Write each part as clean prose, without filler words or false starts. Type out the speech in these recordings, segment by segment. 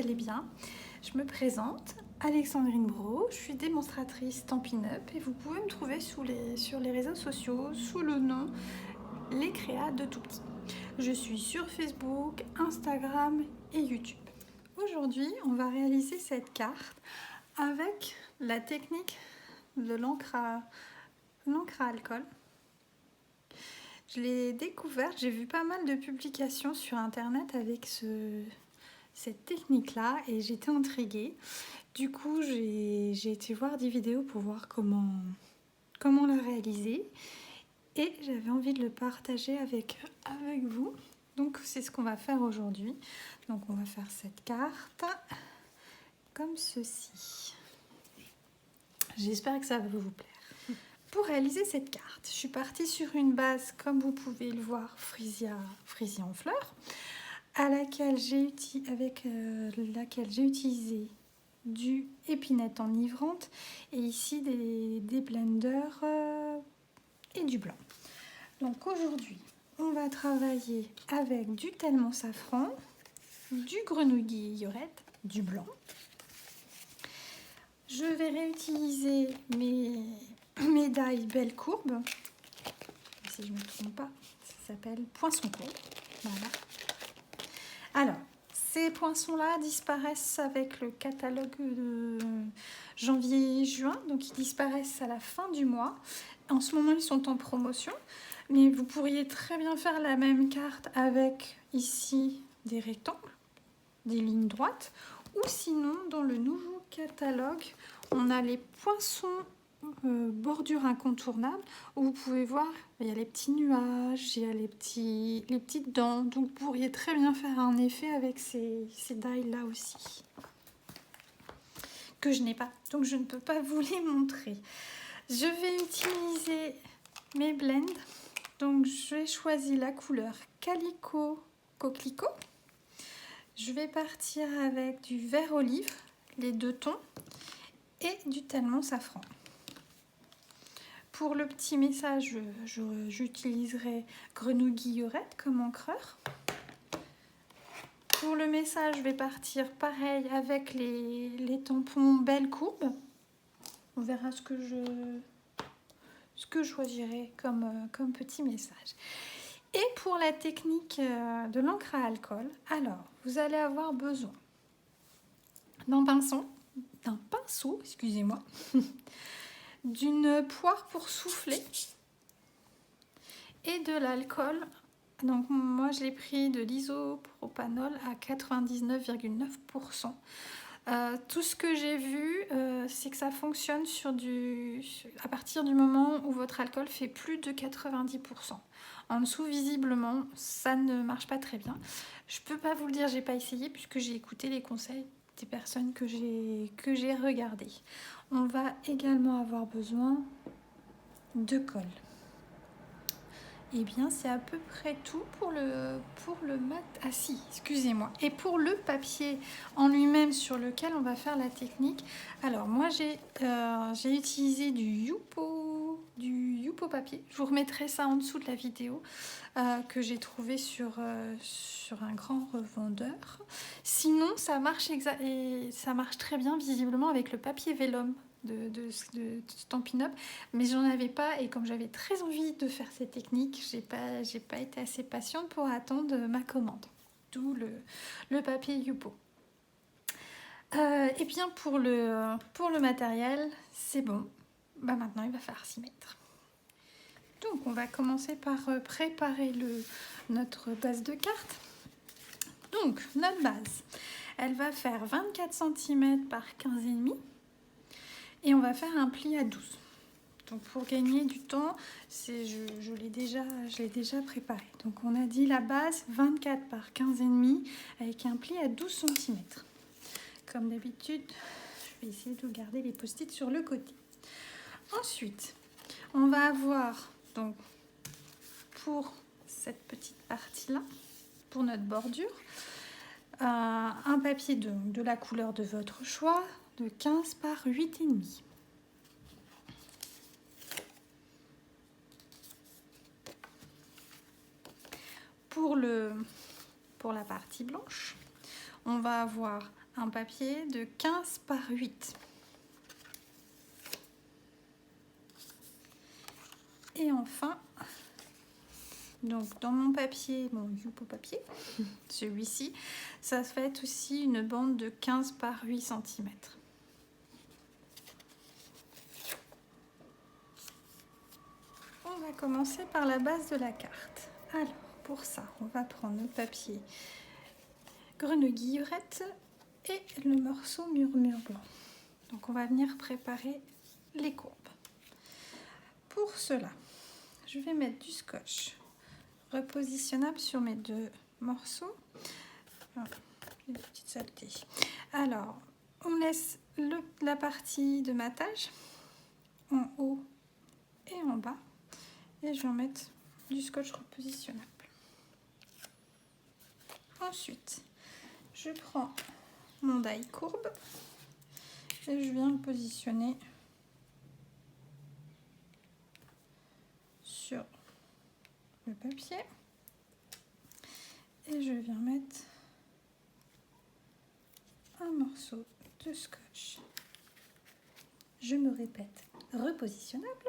allez bien. Je me présente, Alexandrine Brault, je suis démonstratrice Stampin' Up et vous pouvez me trouver sur les réseaux sociaux sous le nom Les Créas de Tout Petit. Je suis sur Facebook, Instagram et YouTube. Aujourd'hui, on va réaliser cette carte avec la technique de l'encre à alcool. Je l'ai découverte, j'ai vu pas mal de publications sur internet avec cette technique-là et j'étais intriguée. Du coup, j'ai été voir des vidéos pour voir comment la réaliser et j'avais envie de le partager avec vous. Donc, c'est ce qu'on va faire aujourd'hui. Donc, on va faire cette carte comme ceci. J'espère que ça va vous plaire. Pour réaliser cette carte, je suis partie sur une base, comme vous pouvez le voir, Frisia en fleurs, avec laquelle j'ai utilisé du épinette enivrante et ici des blenders et du blanc. Donc aujourd'hui, on va travailler avec du tellement safran, du grenouille guillerette, du blanc. Je vais réutiliser mes die belle courbe, si je ne me trompe pas, ça s'appelle poinçon courbe. Voilà. Alors, ces poinçons-là disparaissent avec le catalogue de janvier-juin, donc ils disparaissent à la fin du mois. En ce moment, ils sont en promotion, mais vous pourriez très bien faire la même carte avec ici des rectangles, des lignes droites, ou sinon, dans le nouveau catalogue, on a les poinçons bordure incontournable où vous pouvez voir il y a les petits nuages, il y a les petites dents, donc vous pourriez très bien faire un effet avec ces die là aussi que je n'ai pas, donc je ne peux pas vous les montrer. Je vais utiliser mes blends, donc j'ai choisi la couleur Calico Coquelicot. Je vais partir avec du vert olive, les deux tons, et du tellement safran. Pour le petit message, j'utiliserai grenouille guillerette comme encreur. Pour le message, je vais partir pareil avec les tampons belle courbe. On verra ce que je choisirai comme petit message. Et pour la technique de l'encre à alcool, alors vous allez avoir besoin d'un pinceau, excusez-moi, d'une poire pour souffler et de l'alcool. Donc moi je l'ai pris de l'isopropanol à 99,9%. Tout ce que j'ai vu, c'est que ça fonctionne à partir du moment où votre alcool fait plus de 90%. En dessous, visiblement, ça ne marche pas très bien. Je peux pas vous le dire, j'ai pas essayé puisque j'ai écouté les conseils des personnes que j'ai regardées. On va également avoir besoin de colle. Et bien, c'est à peu près tout pour le mat. Ah si, excusez-moi. Et pour le papier en lui-même sur lequel on va faire la technique. Alors, moi, j'ai utilisé du Yupo papier. Je vous remettrai ça en dessous de la vidéo que j'ai trouvé sur un grand revendeur. Sinon, ça marche très bien visiblement avec le papier vélum de Stampin' Up, mais j'en avais pas et comme j'avais très envie de faire cette technique, j'ai pas été assez patiente pour attendre ma commande, d'où le papier Yupo. Et bien pour le matériel, c'est bon. Maintenant il va falloir s'y mettre. Donc on va commencer par préparer notre base de carte. Donc notre base, elle va faire 24 cm par 15,5 et on va faire un pli à 12. Donc pour gagner du temps, je l'ai déjà préparé. Donc on a dit la base 24 par 15,5 avec un pli à 12 cm. Comme d'habitude, je vais essayer de garder les post-it sur le côté. Ensuite, on va avoir donc pour cette petite partie-là, pour notre bordure, un papier de la couleur de votre choix, de 15 par 8,5. Pour la partie blanche, on va avoir un papier de 15 par 8. Et enfin, donc dans mon papier, mon Yupo papier, celui-ci, ça fait aussi une bande de 15 par 8 cm. On va commencer par la base de la carte. Alors, pour ça, on va prendre notre papier grenouillette et le morceau murmure blanc. Donc, on va venir préparer les courbes. Pour cela, je vais mettre du scotch repositionnable sur mes deux morceaux. Voilà, une petite saleté. Alors, on laisse la partie de matage en haut et en bas. Et je vais en mettre du scotch repositionnable. Ensuite, je prends mon die courbe et je viens le positionner sur le papier. Et je viens mettre un morceau de scotch. Je me répète, repositionnable.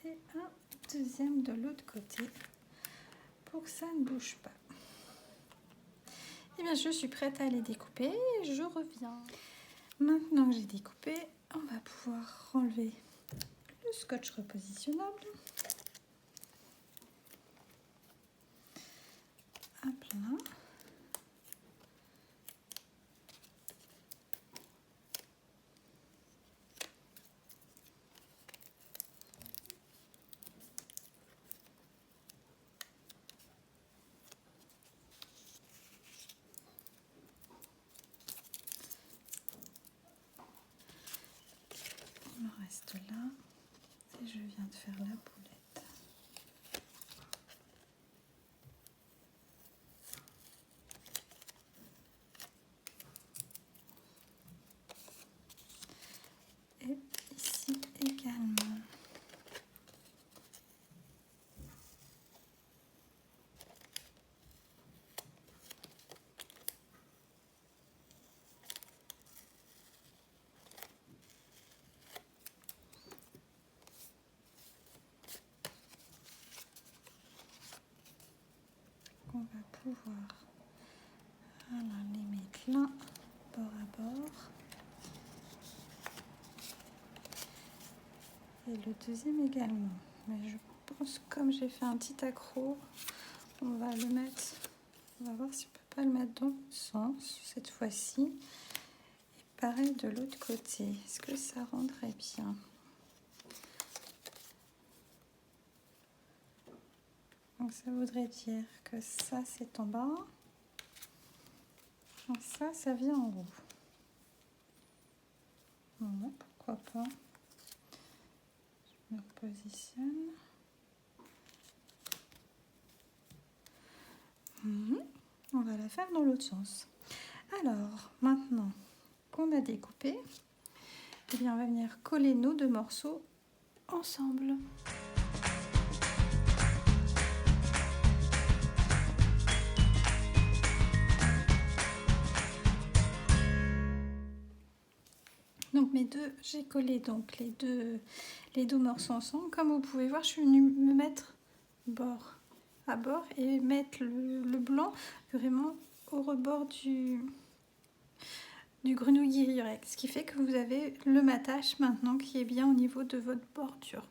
Et un deuxième de l'autre côté pour que ça ne bouge pas. Et bien, je suis prête à les découper et je reviens. Maintenant que j'ai découpé, on va pouvoir enlever le scotch repositionnable à plat. Il me reste là et je viens de faire la boulette. Et ici également. On va pouvoir les mettre là, bord à bord. Et le deuxième également. Mais je pense que comme j'ai fait un petit accro, on va le mettre, on va voir si on peut pas le mettre dans le sens cette fois-ci. Et pareil de l'autre côté. Est-ce que ça rendrait bien? Donc ça voudrait dire que ça c'est en bas. Donc ça vient en haut. Bon, pourquoi pas. Je me repositionne. On va la faire dans l'autre sens. Alors, maintenant qu'on a découpé, eh bien, on va venir coller nos deux morceaux ensemble. Donc j'ai collé donc les deux morceaux ensemble. Comme vous pouvez voir, je suis venue me mettre bord à bord et mettre le blanc vraiment au rebord du grenouiller Y, ce qui fait que vous avez le matage maintenant qui est bien au niveau de votre bordure.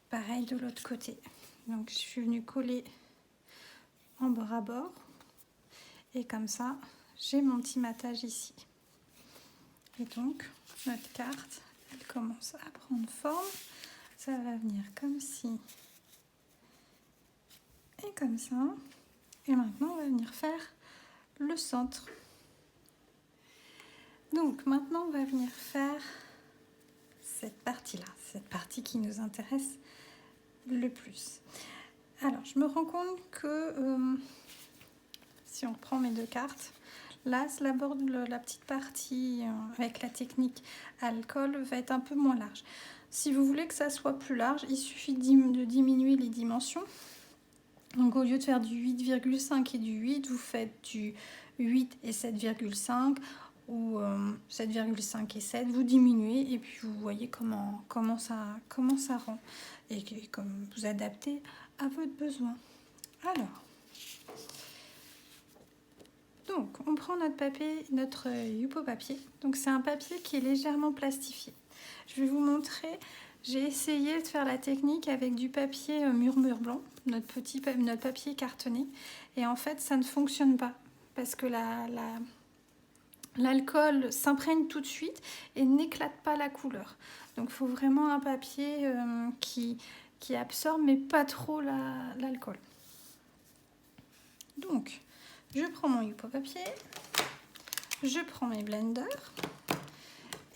Pareil de l'autre côté. Donc je suis venue coller en bord à bord et comme ça j'ai mon petit matage ici. Et donc notre carte elle commence à prendre forme. Ça va venir comme ci et comme ça. Et maintenant on va venir faire le centre. Donc maintenant on va venir faire cette partie là, cette partie qui nous intéresse le plus. Alors je me rends compte que si on reprend mes deux cartes, là la petite partie avec la technique alcool va être un peu moins large. Si vous voulez que ça soit plus large, il suffit de diminuer les dimensions. Donc au lieu de faire du 8,5 et du 8, vous faites du 8 et 7,5 ou 7,5 et 7, vous diminuez et puis vous voyez comment ça rend et comme vous adaptez à votre besoin. Alors, donc on prend notre papier, notre Yupo papier. Donc c'est un papier qui est légèrement plastifié. Je vais vous montrer, j'ai essayé de faire la technique avec du papier murmure blanc, notre papier cartonné, et en fait ça ne fonctionne pas parce que l'alcool s'imprègne tout de suite et n'éclate pas la couleur. Donc il faut vraiment un papier qui absorbe mais pas trop l'alcool. Donc je prends mon Yupo papier, je prends mes blenders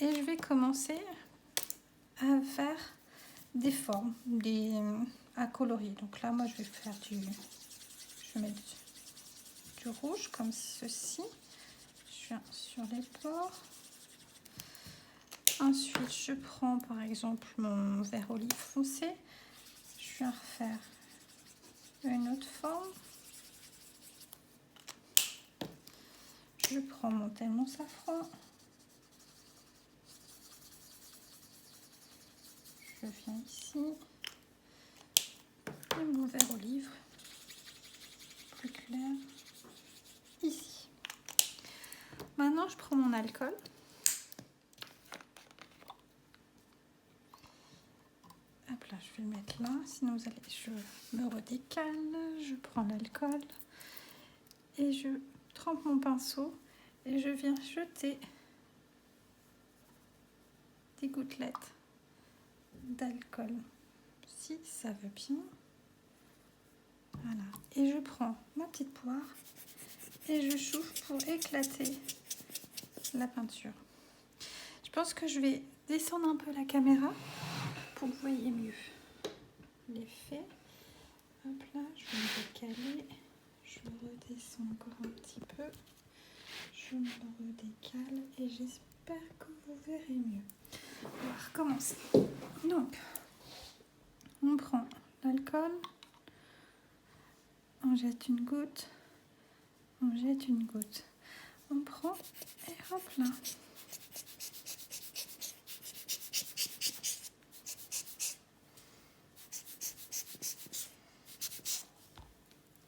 et je vais commencer à faire des formes, à colorier. Donc là moi je vais mettre du rouge comme ceci. Sur les bords. Ensuite, je prends par exemple mon vert olive foncé. Je vais refaire une autre forme. Je prends mon safran. Je viens ici. Et mon vert olive plus clair ici. Maintenant, je prends mon alcool. Hop là, je vais le mettre là. Sinon, je me redécale. Je prends l'alcool. Et je trempe mon pinceau. Et je viens jeter des gouttelettes d'alcool. Si ça veut bien. Voilà. Et je prends ma petite poire. Et je chauffe pour éclater la peinture. Je pense que je vais descendre un peu la caméra pour que vous voyez mieux l'effet. Hop là, je vais me décaler. Je redescends encore un petit peu. Je me redécale et j'espère que vous verrez mieux. On va recommencer. Donc, on prend l'alcool, on jette une goutte, on jette une goutte. On prend et hop là.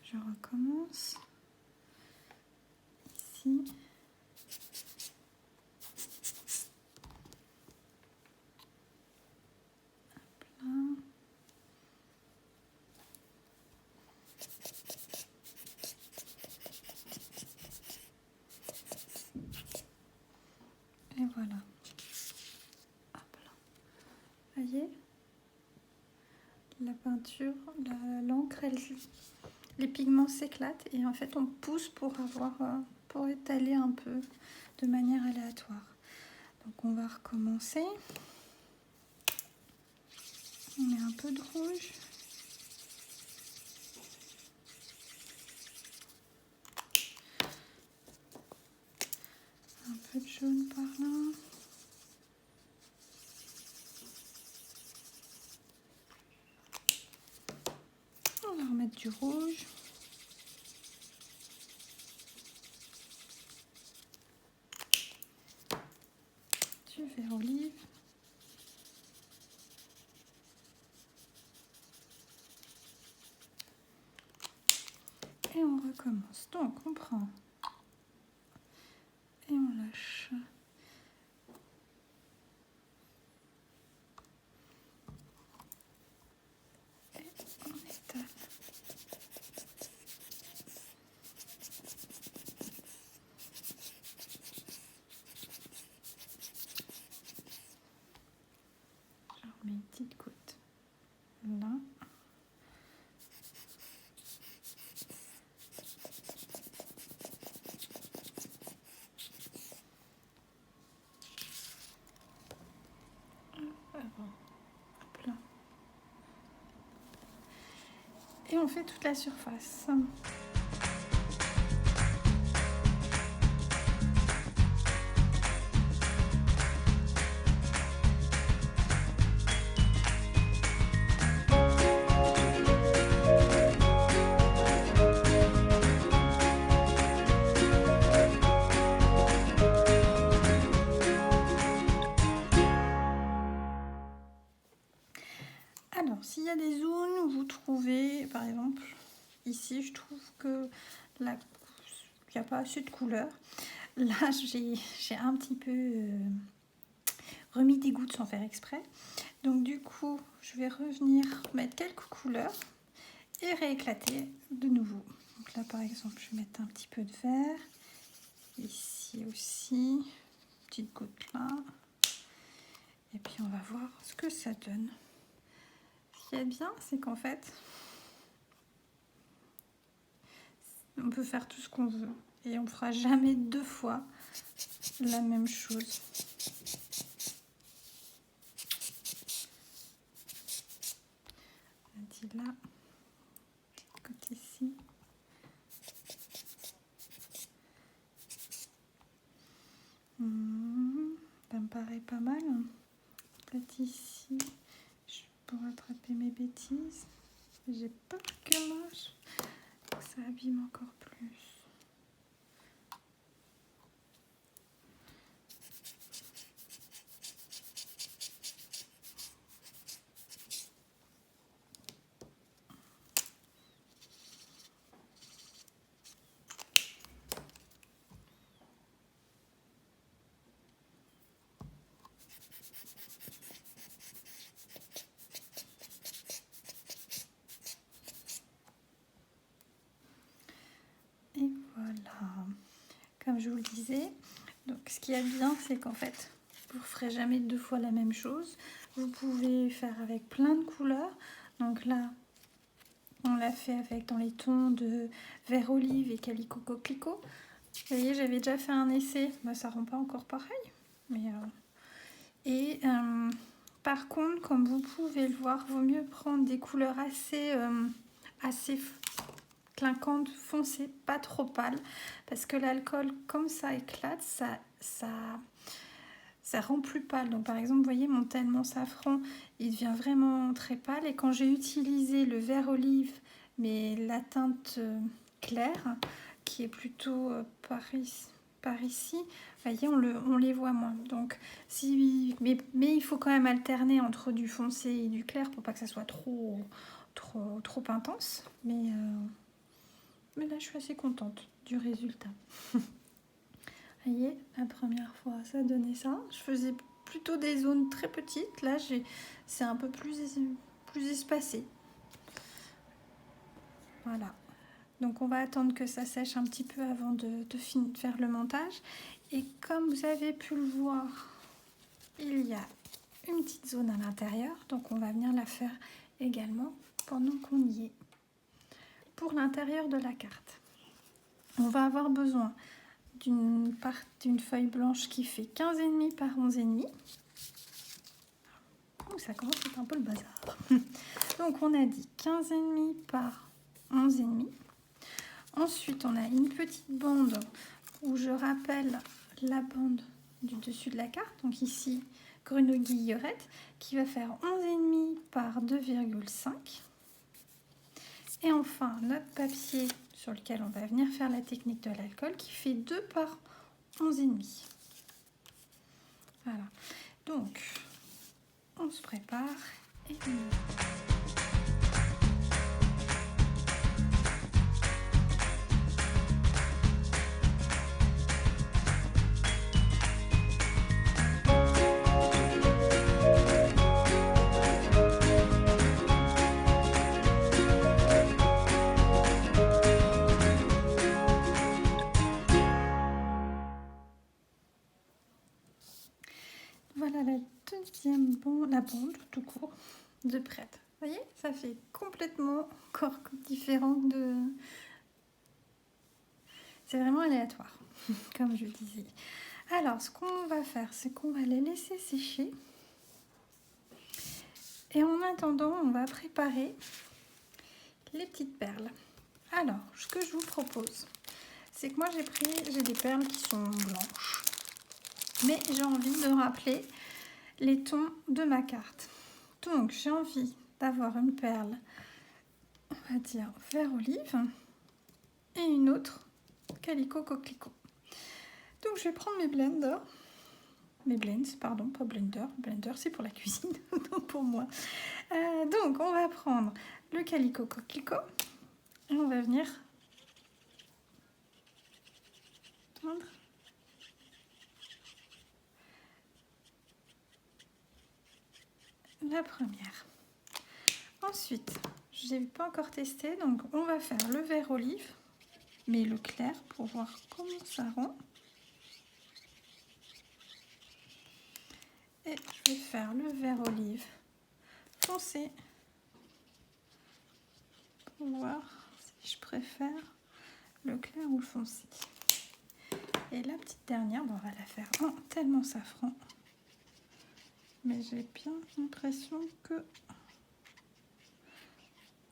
Je recommence. Ici. Hop là. Et voilà. Hop là. Vous voyez, la peinture, l'encre, les pigments s'éclatent et en fait on pousse pour étaler un peu de manière aléatoire. Donc on va recommencer. On met un peu de rouge. Un peu de jaune par là. On va remettre du rouge. Du vert olive. Et on recommence. Donc on prend et on lâche. Et on étale. Je remets une petite goutte là. Hop là. Et on fait toute la surface. Alors, s'il y a des zones où vous trouvez, par exemple, ici, je trouve que il n'y a pas assez de couleurs. Là, j'ai un petit peu remis des gouttes sans faire exprès. Donc du coup, je vais revenir mettre quelques couleurs et rééclater de nouveau. Donc là, par exemple, je vais mettre un petit peu de vert. Ici aussi, petite goutte là. Et puis on va voir ce que ça donne. Ce qui est bien, c'est qu'en fait, on peut faire tout ce qu'on veut. Et on ne fera jamais 2 fois la même chose. On dit là, côté ici. Ça me paraît pas mal. Peut-être ici, je pourrais attraper mes bêtises. J'ai peur que moi, ça abîme encore plus. Et voilà, comme je vous le disais, donc ce qui est bien, c'est qu'en fait, vous ne ferez jamais 2 fois la même chose. Vous pouvez faire avec plein de couleurs. Donc là, on l'a fait avec dans les tons de vert olive et calico coquelicot. Vous voyez, j'avais déjà fait un essai. Bah, ça rend pas encore pareil. Mais, par contre, comme vous pouvez le voir, il vaut mieux prendre des couleurs assez clinquantes, foncées, pas trop pâles. Parce que l'alcool, comme ça éclate, ça rend plus pâle. Donc par exemple, vous voyez, mon safran, il devient vraiment très pâle. Et quand j'ai utilisé le vert olive, mais la teinte claire, qui est plutôt par ici, vous voyez, on les voit moins. Donc, mais il faut quand même alterner entre du foncé et du clair pour pas que ça soit trop intense. Mais là, je suis assez contente du résultat. Vous voyez, la première fois, ça donnait ça. Je faisais plutôt des zones très petites. Là, c'est un peu plus espacé. Voilà. Donc, on va attendre que ça sèche un petit peu avant de faire le montage. Et comme vous avez pu le voir, il y a une petite zone à l'intérieur. Donc, on va venir la faire également pendant qu'on y est. Pour l'intérieur de la carte, on va avoir besoin d'une feuille blanche qui fait 15,5 par 11,5. Ça commence à être un peu le bazar. Donc on a dit 15,5 par 11,5. Ensuite on a une petite bande où je rappelle la bande du dessus de la carte. Donc ici grenouille-guillerette qui va faire 11,5 par 2,5. Et enfin notre papier sur lequel on va venir faire la technique de l'alcool qui fait 2 par 11,5. Voilà. Donc on se prépare et on y va. Voilà la deuxième bande, la bande tout court de prête. Vous voyez, ça fait complètement encore différent de... C'est vraiment aléatoire, comme je disais. Alors, ce qu'on va faire, c'est qu'on va les laisser sécher. Et en attendant, on va préparer les petites perles. Alors, ce que je vous propose, c'est que moi j'ai des perles qui sont blanches. Mais j'ai envie de rappeler les tons de ma carte. Donc, j'ai envie d'avoir une perle, on va dire vert olive, et une autre calico coquelicot. Donc, je vais prendre mes blends, pardon, pas blender. Blender, c'est pour la cuisine, non pour moi. Donc, on va prendre le Calico Coquelicot et on va venir prendre la première. Ensuite, je n'ai pas encore testé, donc on va faire le vert olive, mais le clair pour voir comment ça rend. Et je vais faire le vert olive foncé pour voir si je préfère le clair ou le foncé. Et la petite dernière, bon, on va la faire en tellement safran. Mais j'ai bien l'impression que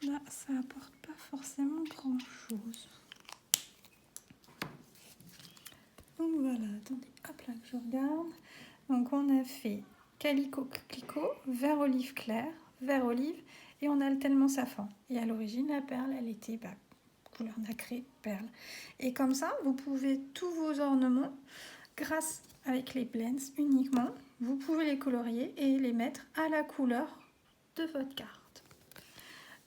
là, ça apporte pas forcément grand chose. Donc voilà, attendez, hop là que je regarde. Donc on a fait Calico Coquelicot, vert olive clair, vert olive et on a le tellement safran. Et à l'origine, la perle, elle était couleur nacrée, perle. Et comme ça, vous pouvez tous vos ornements, grâce avec les blends uniquement, vous pouvez les colorier et les mettre à la couleur de votre carte.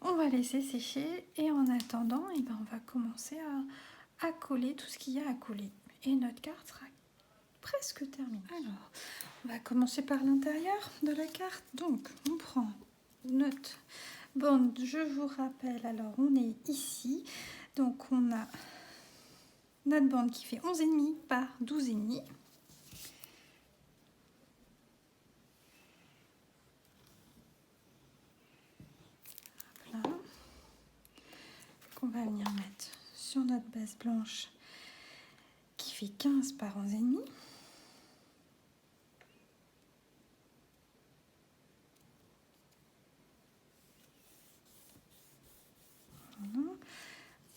On va laisser sécher et en attendant, on va commencer à coller tout ce qu'il y a à coller. Et notre carte sera presque terminée. Alors, on va commencer par l'intérieur de la carte. Donc, on prend notre bande. Je vous rappelle, alors on est ici. Donc, on a notre bande qui fait 11,5 par 12,5. Voilà. On va venir mettre sur notre base blanche qui fait 15 par 11,5. Voilà.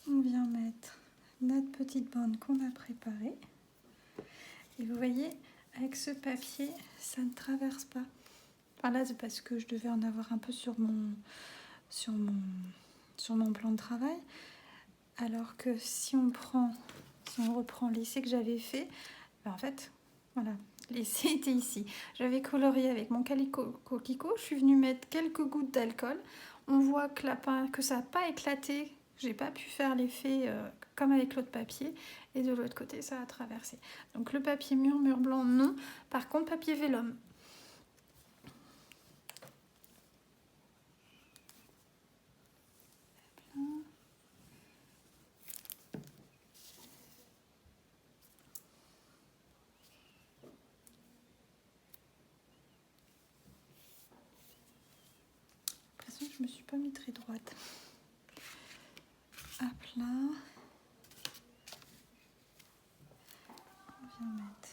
On vient mettre notre petite bande qu'on a préparée. Et vous voyez, avec ce papier, ça ne traverse pas. Enfin là, c'est parce que je devais en avoir un peu sur mon plan de travail. Alors que si on reprend l'essai que j'avais fait, en fait, voilà, l'essai était ici. J'avais colorié avec mon Calico Coquelicot. Je suis venue mettre quelques gouttes d'alcool. On voit que ça n'a pas éclaté. J'ai pas pu faire l'effet comme avec l'autre papier. Et de l'autre côté, ça a traversé. Donc le papier mur blanc, non. Par contre, papier vélum. Je me suis pas mis très droite. À plat. On vient mettre.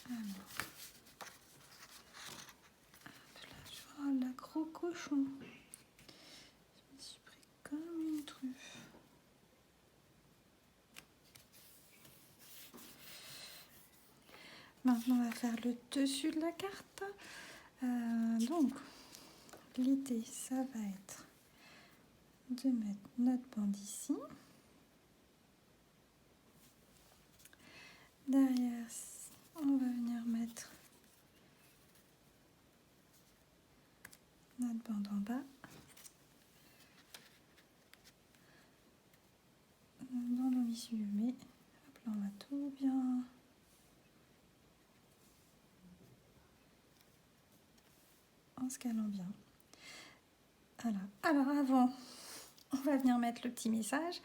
Alors. Là, je vois la gros cochon. Je me suis pris comme une truffe. Maintenant, on va faire le dessus de la carte. Donc, l'idée, ça va être de mettre notre bande ici. Derrière, on va venir mettre notre bande en bas. Dans nos issues, mais hop là, on va tout bien en se calant bien. Voilà. Alors avant, on va venir mettre le petit message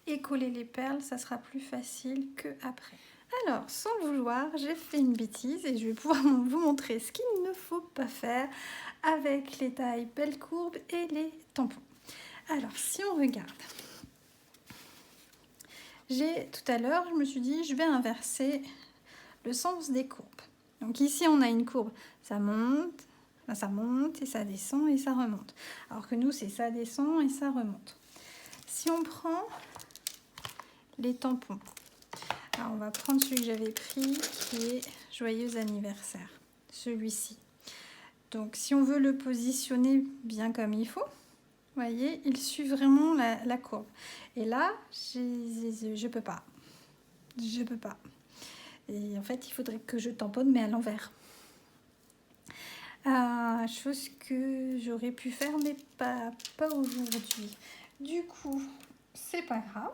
et coller les perles, ça sera plus facile que après. Alors, sans le vouloir, j'ai fait une bêtise et je vais pouvoir vous montrer ce qu'il ne faut pas faire avec les tailles belles courbes et les tampons. Alors, si on regarde, tout à l'heure, je me suis dit, je vais inverser le sens des courbes. Donc ici, on a une courbe, ça monte et ça descend et ça remonte. Alors que nous, c'est ça descend et ça remonte. Si on prend les tampons, alors on va prendre celui que j'avais pris qui est Joyeux anniversaire, celui-ci. Donc si on veut le positionner bien comme il faut, voyez, il suit vraiment la courbe. Et là, je peux pas. Je peux pas. Et en fait, il faudrait que je tamponne, mais à l'envers. Chose que j'aurais pu faire, mais pas aujourd'hui. Du coup, c'est pas grave.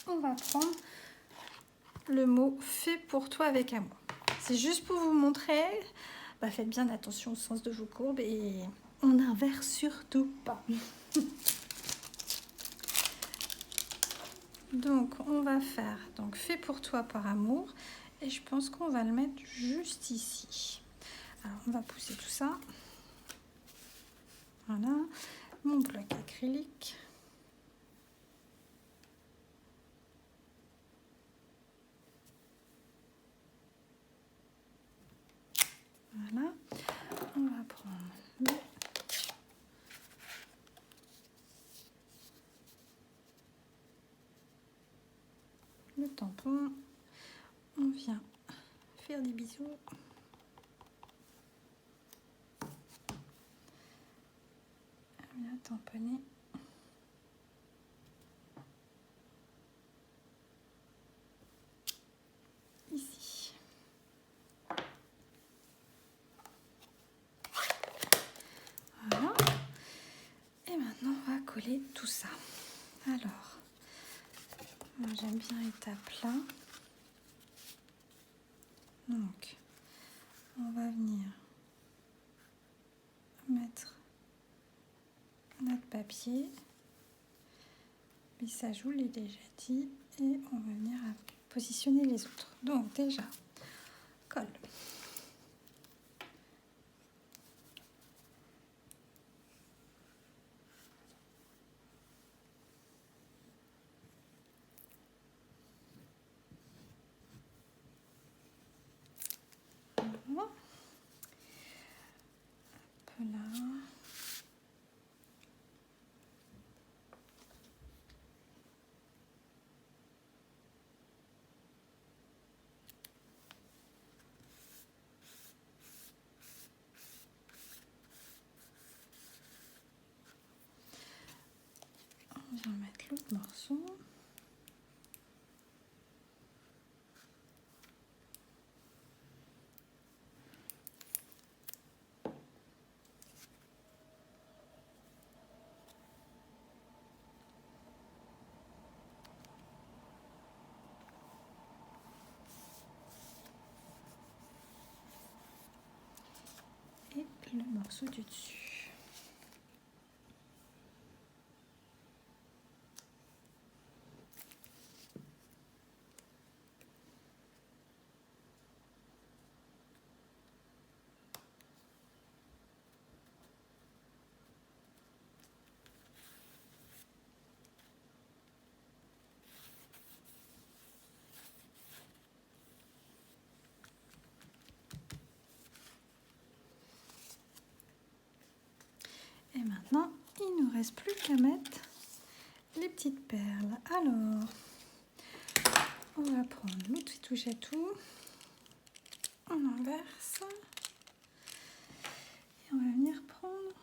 On va prendre le mot fait pour toi avec amour. C'est juste pour vous montrer. Faites bien attention au sens de vos courbes et on n'inverse surtout pas. Donc, on va faire fait pour toi par amour et je pense qu'on va le mettre juste ici. Alors, on va pousser tout ça. Voilà, mon bloc acrylique. Voilà, on va prendre le tampon. On vient faire des bisous. On vient tamponner. Ici. Voilà. Et maintenant, on va coller tout ça. Alors, moi j'aime bien étape là. Donc, on va venir mettre notre papier. Mais ça, je vous l'ai déjà dit. Et on va venir positionner les autres. Donc, déjà, colle. Voilà. Hop là. On vient mettre l'autre morceau. Et le morceau du dessus. Et maintenant, il ne nous reste plus qu'à mettre les petites perles. Alors, on va prendre le petit touche à tout. On inverse. Et on va venir prendre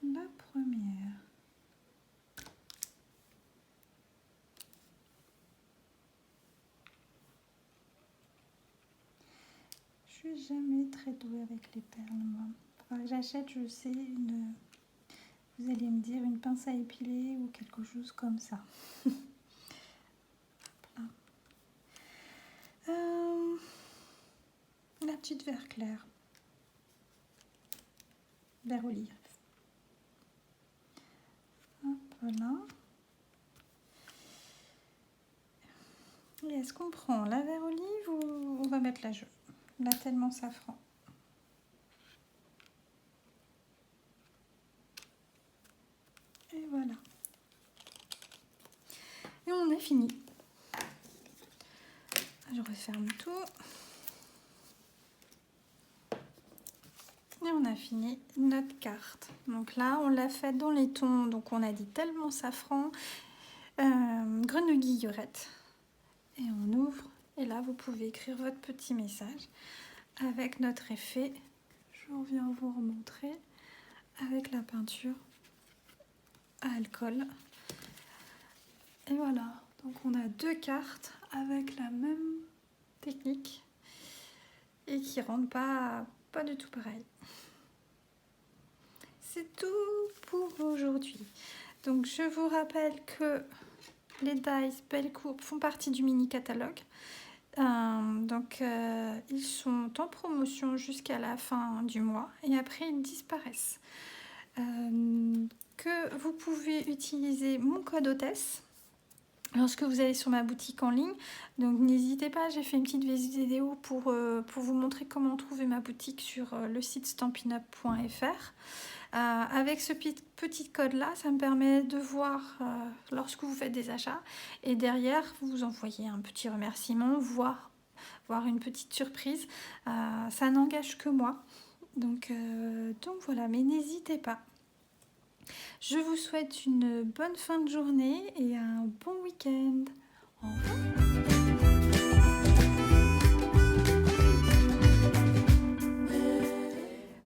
la première. Je suis jamais très douée avec les perles, moi. Enfin, j'achète, je sais, vous allez me dire une pince à épiler ou quelque chose comme ça. La petite vert clair. Vert olive. Hop, voilà. Et est-ce qu'on prend la vert olive ou on va mettre la jaune? Là, tellement safran. Et voilà. Et on a fini. Je referme tout. Et on a fini notre carte. Donc là, on l'a fait dans les tons. Donc on a dit tellement safran, grenouille guillerette. Et on ouvre. Et là, vous pouvez écrire votre petit message avec notre effet. Je reviens vous remontrer avec la peinture. à alcool. Et voilà, donc on a 2 cartes avec la même technique et qui rendent pas du tout pareil. C'est tout pour aujourd'hui. Donc je vous rappelle que les dice Belle Courbe font partie du mini catalogue. Ils sont en promotion jusqu'à la fin du mois et après ils disparaissent. Que vous pouvez utiliser mon code hôtesse lorsque vous allez sur ma boutique en ligne. Donc n'hésitez pas, j'ai fait une petite vidéo pour vous montrer comment trouver ma boutique sur le site stampinup.fr. Avec ce petit code là, ça me permet de voir lorsque vous faites des achats et derrière vous envoyez un petit remerciement, voire une petite surprise. Ça n'engage que moi, donc voilà, mais n'hésitez pas. Je vous souhaite une bonne fin de journée et un bon week-end. Au revoir.